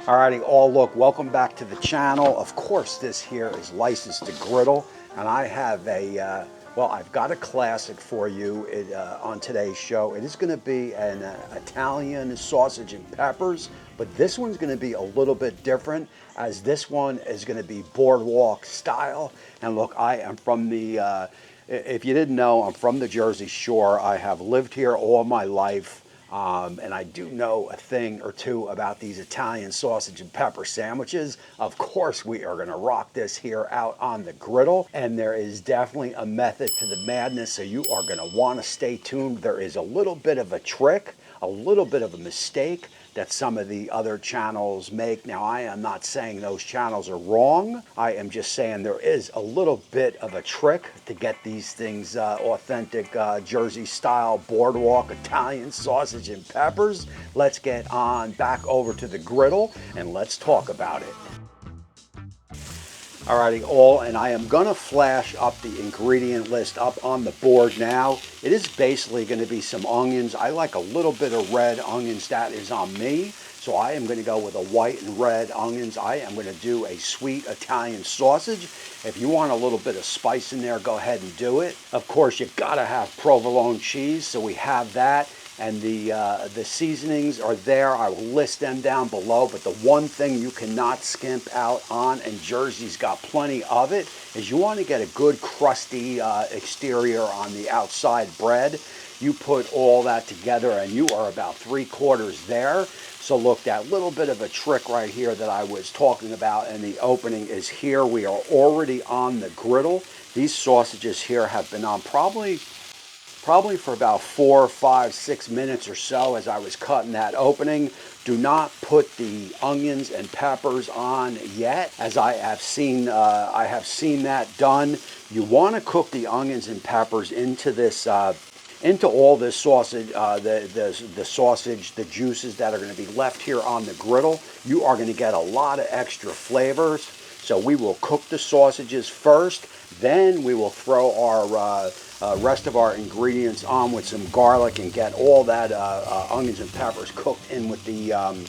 Alrighty, all look, welcome back to the channel. Of course, this here is licensed to Griddle, and I have well, I've got a classic for you on today's show. It is going to be an Italian sausage and peppers, but this one's going to be a little bit different, as this one is going to be Boardwalk style. And look, I am from the, if you didn't know, I'm from the Jersey Shore. I have lived here all my life. And I do know a thing or two about these Italian sausage and pepper sandwiches. Of course, we are going to rock this here out on the griddle. And there is definitely a method to the madness, so you are going to want to stay tuned. There is a little bit of a trick, a little bit of a mistake that some of the other channels make. Now, I am not saying those channels are wrong. I am just saying there is a little bit of a trick to get these things authentic Jersey style Boardwalk Italian sausage and peppers. Let's get on back over to the griddle and let's talk about it. Alrighty, and I am gonna flash up the ingredient list up on the board now. It is basically gonna be some onions. I like a little bit of red onions, that is on me. So I am gonna go with a white and red onions. I am gonna do a sweet Italian sausage. If you want a little bit of spice in there, go ahead and do it. Of course, you gotta have provolone cheese, so we have that. And the seasonings are there. I will list them down below, but the one thing you cannot skimp out on, and Jersey's got plenty of it, is you want to get a good crusty exterior on the outside bread. You put all that together and you are about 3/4 there. So look, that little bit of a trick right here that I was talking about in the opening is here. We are already on the griddle. These sausages here have been on probably for about 4, 5, 6 minutes or so as I was cutting that opening. Do not put the onions and peppers on yet, as I have seen that done. You want to cook the onions and peppers into this into all this sausage, the sausage, the juices that are going to be left here on the griddle. You are going to get a lot of extra flavors. So we will cook the sausages first, then we will throw our rest of our ingredients on with some garlic and get all that onions and peppers cooked in with the all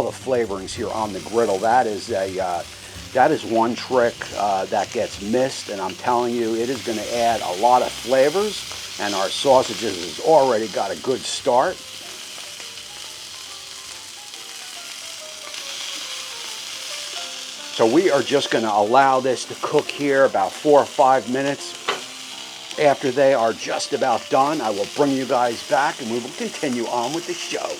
the flavorings here on the griddle. That is one trick that gets missed, and I'm telling you, it is going to add a lot of flavors. And our sausages has already got a good start. So we are just going to allow this to cook here about 4 or 5 minutes. After they are just about done, I will bring you guys back and we will continue on with the show.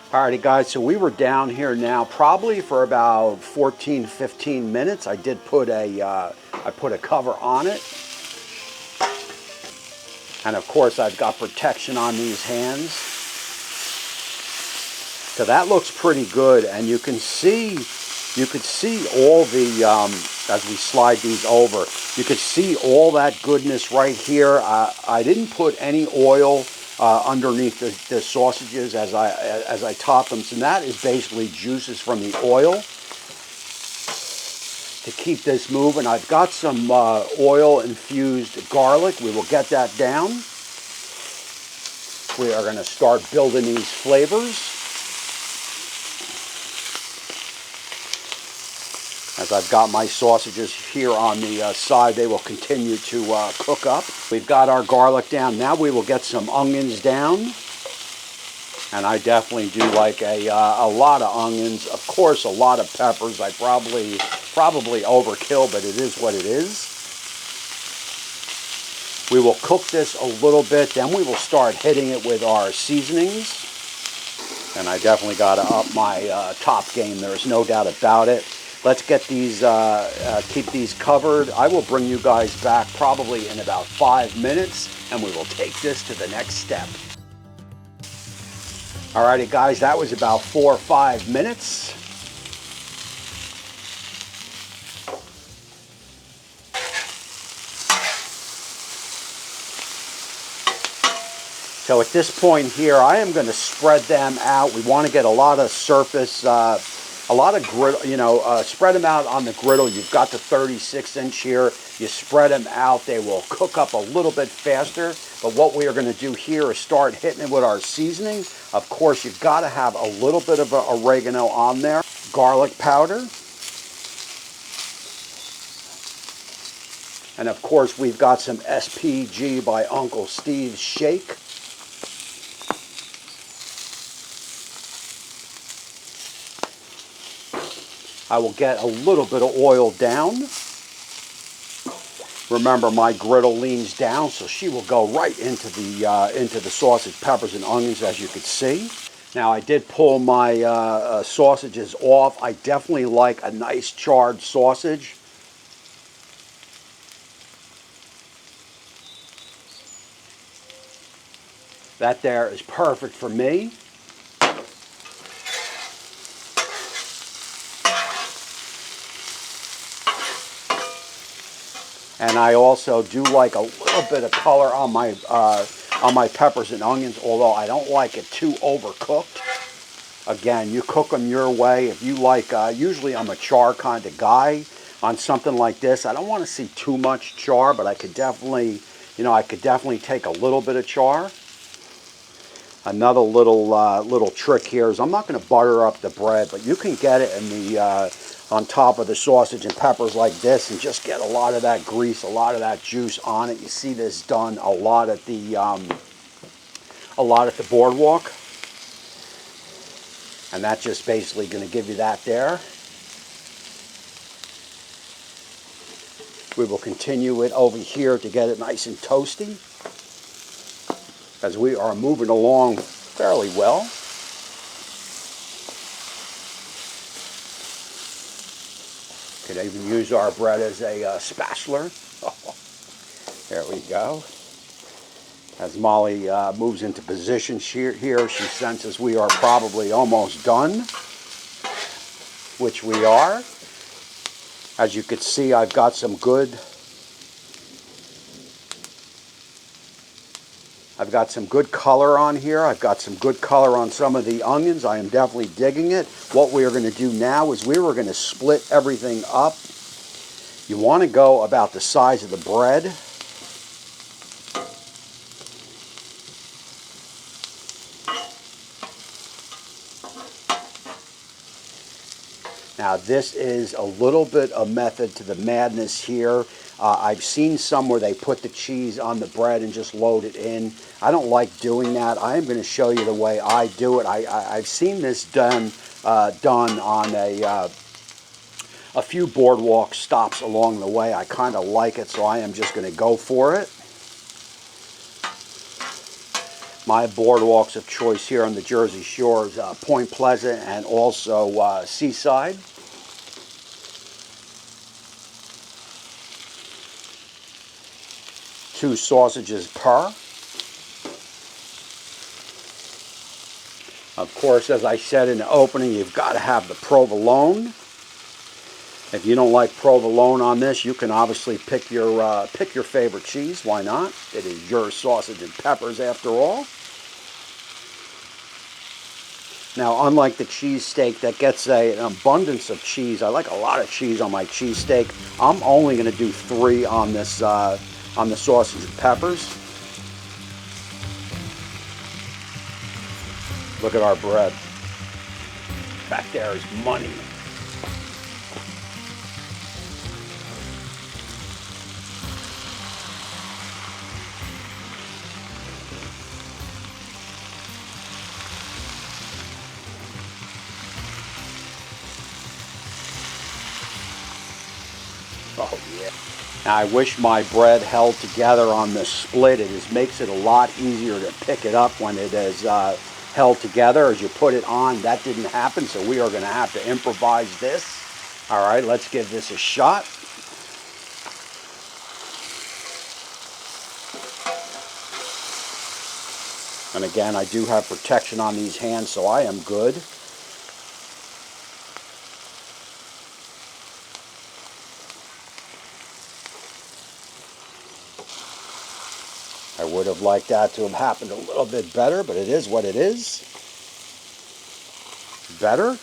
Alrighty guys, so we were down here now probably for about 14, 15 minutes. I did put I put a cover on it. And of course I've got protection on these hands. So that looks pretty good, and you could see all the, as we slide these over, you could see all that goodness right here. I didn't put any oil underneath the sausages as I top them. So that is basically juices from the oil to keep this moving. I've got some oil infused garlic. We will get that down. We are going to start building these flavors. As I've got my sausages here on the side, they will continue to cook up. We've got our garlic down. Now we will get some onions down. And I definitely do like a lot of onions. Of course, a lot of peppers. I probably overkill, but it is what it is. We will cook this a little bit. Then we will start hitting it with our seasonings. And I definitely got to up my top game. There's no doubt about it. Let's get these, keep these covered. I will bring you guys back probably in about 5 minutes, and we will take this to the next step. Alrighty guys, that was about 4 or 5 minutes. So at this point here, I am going to spread them out. We want to get a lot of surface, a lot of griddle, spread them out on the griddle. You've got the 36-inch here. You spread them out. They will cook up a little bit faster. But what we are going to do here is start hitting it with our seasonings. Of course, you've got to have a little bit of oregano on there. Garlic powder. And of course, we've got some SPG by Uncle Steve's Shake. I will get a little bit of oil down. Remember, my griddle leans down, so she will go right into the sausage, peppers, and onions, as you can see. Now, I did pull my sausages off. I definitely like a nice charred sausage. That there is perfect for me. And I also do like a little bit of color on my peppers and onions, although I don't like it too overcooked. Again, you cook them your way. If you like, usually I'm a char kind of guy. On something like this, I don't want to see too much char, but I could definitely, take a little bit of char. Another little trick here is I'm not going to butter up the bread, but you can get it in the on top of the sausage and peppers like this, and just get a lot of that grease, a lot of that juice on it. You see this done a lot at the Boardwalk, and that's just basically going to give you that there. We will continue it over here to get it nice and toasty, as we are moving along fairly well. Could even use our bread as a spatula. There we go. As Molly moves into position here, she senses we are probably almost done, which we are. As you can see, I've got some good color on here. I've got some good color on some of the onions. I am definitely digging it. What we are going to do now is we were going to split everything up. You want to go about the size of the bread. Now, this is a little bit of method to the madness here. I've seen some where they put the cheese on the bread and just load it in. I don't like doing that. I am going to show you the way I do it. I've seen this done on a few Boardwalk stops along the way. I kind of like it, so I am just going to go for it. My Boardwalks of choice here on the Jersey Shores, Point Pleasant and also Seaside. Two sausages per. Of course, as I said in the opening, you've got to have the provolone. If you don't like provolone on this, you can obviously pick your favorite cheese. Why not? It is your sausage and peppers after all. Now, unlike the cheesesteak that gets an abundance of cheese, I like a lot of cheese on my cheesesteak. I'm only going to do 3 on this on the sausage and peppers. Look at our bread. Back there is money. Oh yeah. Now, I wish my bread held together on the split. It makes it a lot easier to pick it up when it is held together. As you put it on, that didn't happen, so we are going to have to improvise this. All right, let's give this a shot. And again, I do have protection on these hands, so I am good. I would have liked that to have happened a little bit better, but it is what it is. Better.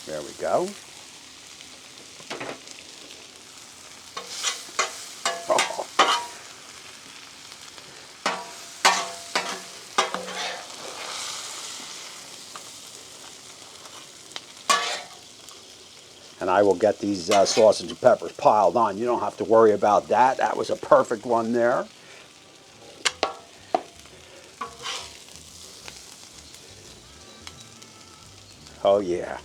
There we go. and I will get these sausage and peppers piled on. You don't have to worry about that. That was a perfect one there. Oh yeah.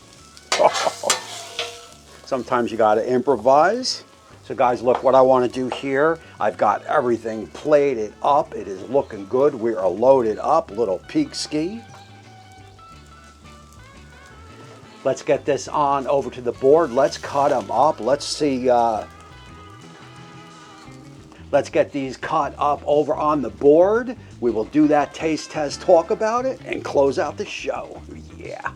Sometimes you got to improvise. So guys, look what I want to do here. I've got everything plated up. It is looking good. We are loaded up. Little peek ski. Let's get this on over to the board. Let's cut them up. Let's see. Let's get these cut up over on the board. We will do that taste test, talk about it, and close out the show. Yeah.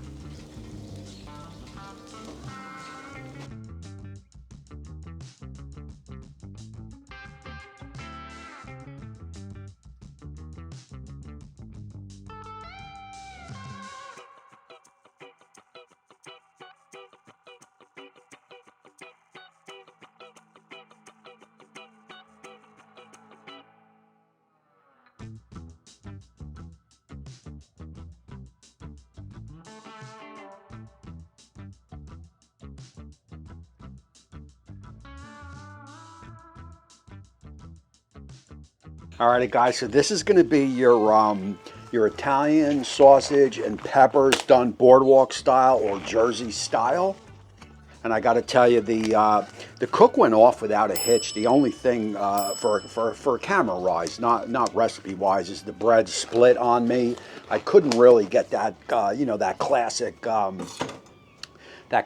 Alrighty guys, so this is going to be your Italian sausage and peppers done Boardwalk style or Jersey style. And I got to tell you, the cook went off without a hitch. The only thing for camera wise, not recipe wise, is the bread split on me. I couldn't really get that that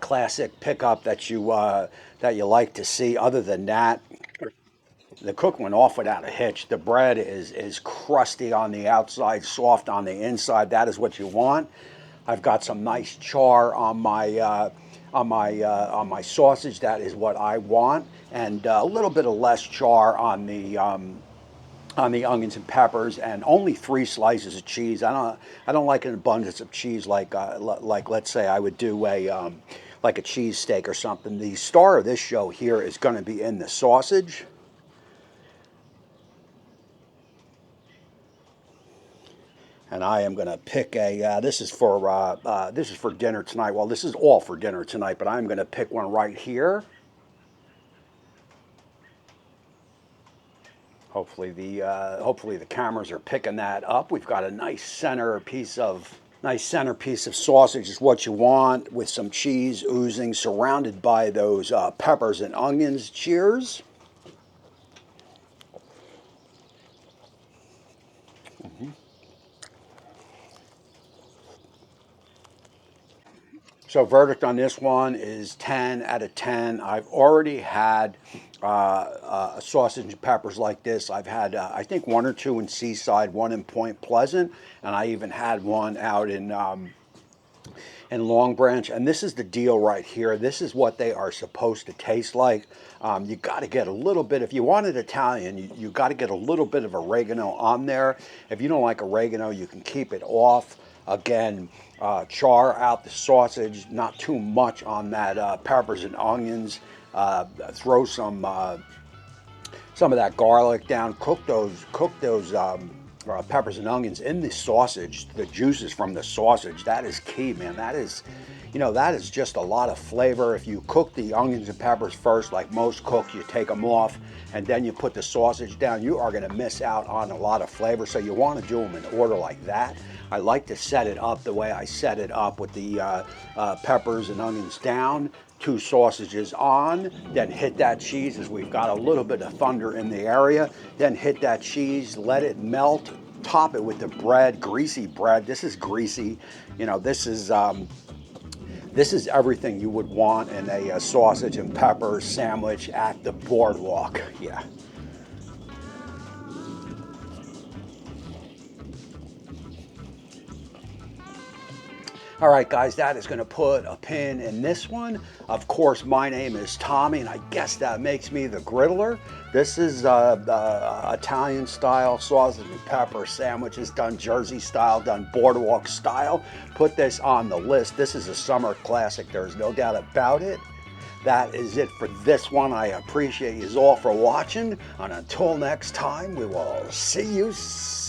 classic pickup that you like to see. Other than that, the cook went off without a hitch. The bread is crusty on the outside, soft on the inside. That is what you want. I've got some nice char on my sausage. That is what I want, and a little bit of less char on the onions and peppers, and only 3 slices of cheese. I don't like an abundance of cheese like let's say I would do like a cheese steak or something. The star of this show here is going to be in the sausage. And I am going to pick a. This is for dinner tonight. Well, this is all for dinner tonight, but I'm going to pick one right here. Hopefully the cameras are picking that up. We've got a nice center piece of sausage is what you want, with some cheese oozing, surrounded by those peppers and onions. Cheers. So verdict on this one is 10 out of 10. I've already had sausage and peppers like this. I've had, I think, 1 or 2 in Seaside, 1 in Point Pleasant, and I even had one out in Long Branch. And this is the deal right here. This is what they are supposed to taste like. You got to get a little bit, if you want it Italian, you got to get a little bit of oregano on there. If you don't like oregano, you can keep it off. Again, char out the sausage, not too much on that peppers and onions. Throw some of that garlic down. Cook those peppers and onions in the sausage. The juices from the sausage, that is key, man. That is just a lot of flavor. If you cook the onions and peppers first, like most cook, you take them off and then you put the sausage down, you are going to miss out on a lot of flavor. So you want to do them in order like that. I like to set it up the way I set it up, with the peppers and onions down, 2 sausages on, then hit that cheese as we've got a little bit of thunder in the area. Then hit that cheese, let it melt, top it with the bread, greasy bread. This is greasy. This is everything you would want in a sausage and pepper sandwich at the Boardwalk. Yeah. All right, guys, that is going to put a pin in this one. Of course, my name is Tommy, and I guess that makes me the Griddler. This is Italian-style sausage and pepper sandwiches, done Jersey style, done Boardwalk style. Put this on the list. This is a summer classic. There's no doubt about it. That is it for this one. I appreciate you all for watching, and until next time, we will see you soon.